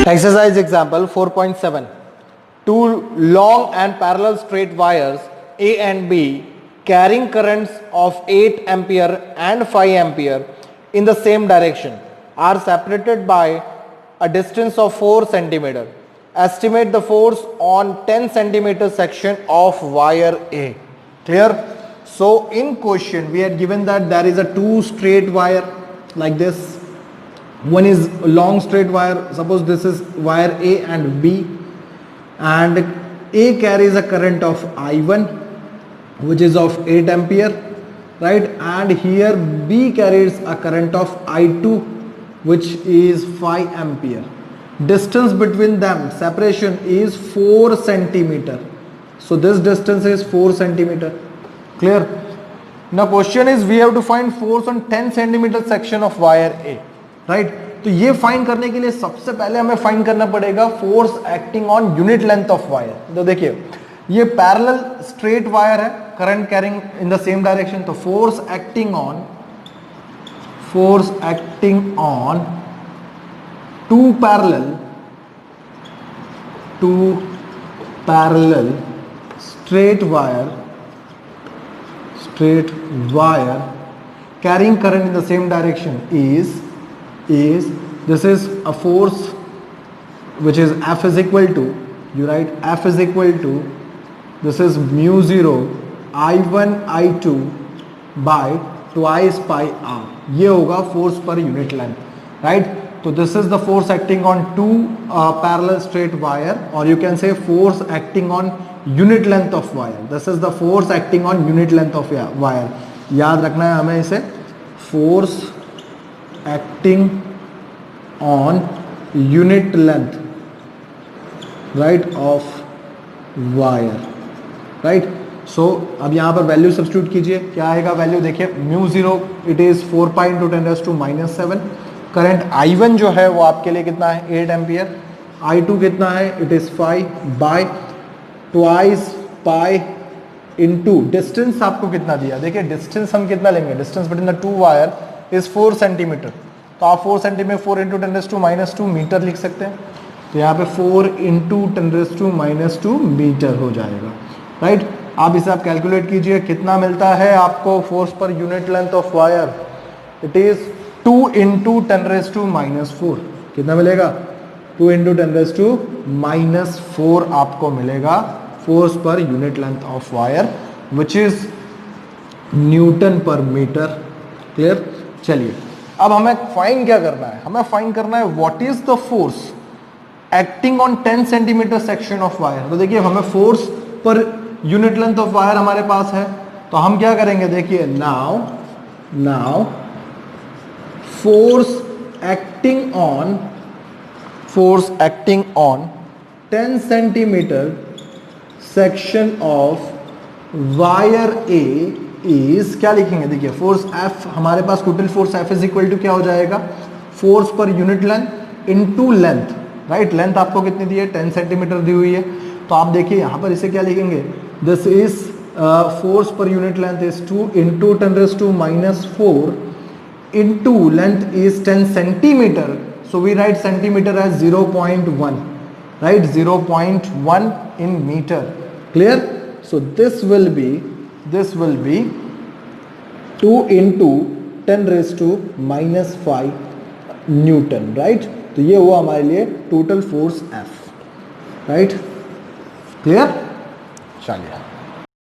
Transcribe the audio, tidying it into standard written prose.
Exercise example 4.7. Two long and parallel straight wires A and B carrying currents of 8 ampere and 5 ampere in the same direction are separated by a distance of 4 centimeter. Estimate the force on 10 centimeter section of wire A. Clear? So in question we are given that there is a two straight wire like this. One is a long straight wire. Suppose this is wire A and B, and A carries a current of I1 which is of 8 ampere, right? And here B carries a current of I2 which is 5 ampere. Distance between them, separation, is 4 centimeter. So this distance is 4 centimeter. Clear? Now question is we have to find force on 10 centimeter section of wire A, right तो ये find करने के लिए सबसे पहले हमें find करना पड़ेगा force acting on unit length of wire. तो देखिए ये पैरेलल स्ट्रेट वायर है, current carrying in the same direction. तो force acting on two parallel straight wire carrying current in the same direction is this is a force which is F is equal to, you write F is equal to, this is mu 0 I1 I2 by twice pi r. ये होगा force per unit length, right? तो this is the force acting on two parallel straight wire, or you can say force acting on unit length of wire. This is the force acting on unit length of wire. याद रखना है हमें इसे, force acting on unit length, right, of wire, right? So अब यहाँ पर value substitute कीजिए. क्या आएगा वैल्यू? देखिए mu 0 it is 4 pi into 10⁻⁻⁷. Current I1 जो है वो आपके लिए कितना है? 8 एम्पियर. I2 कितना है? It is 5 bye twice pi into distance. आपको कितना दिया? देखिए डिस्टेंस हम कितना लेंगे? Distance between the two wire is 4 centimetre. तो आप 4 सेंटीमीटर 4 इंटू 10⁻⁻² मीटर लिख सकते हैं. तो यहाँ पे 4 इंटू 10⁻⁻² मीटर हो जाएगा, राइट? आप इसे आप कैलकुलेट कीजिए कितना मिलता है आपको force per unit length of wire. It is 2 into 10⁻⁻⁴. कितना मिलेगा? 2 इंटू 10⁻⁻⁴ आपको मिलेगा force per unit length of wire, which is Newton पर मीटर. क्लियर? चलिए अब हमें फाइंड क्या करना है? हमें फाइंड करना है what is the force acting on 10 centimetre section of wire. तो देखिए हमें force per unit length of wire हमारे पास है, तो हम क्या करेंगे? देखिए now force acting on 10 centimetre section of wire A is, क्या लिखेंगे? देखिए फोर्स F, हमारे पास total force F is equal to क्या हो जाएगा? Force per unit length into length, right? Length आपको कितनी दी है? 10 सेंटीमीटर दी हुई है. तो आप देखिए यहाँ पर इसे क्या लिखेंगे? This is force per unit length is 2 into 10⁻⁻⁴ into length is 10 centimetre. So we write centimetre as 0.1, right? 0.1 in meter. Clear? So this will be 2 into 10⁻⁻⁵ Newton, right? तो ये हुआ हमारे लिए total force F, right? Clear? चलिए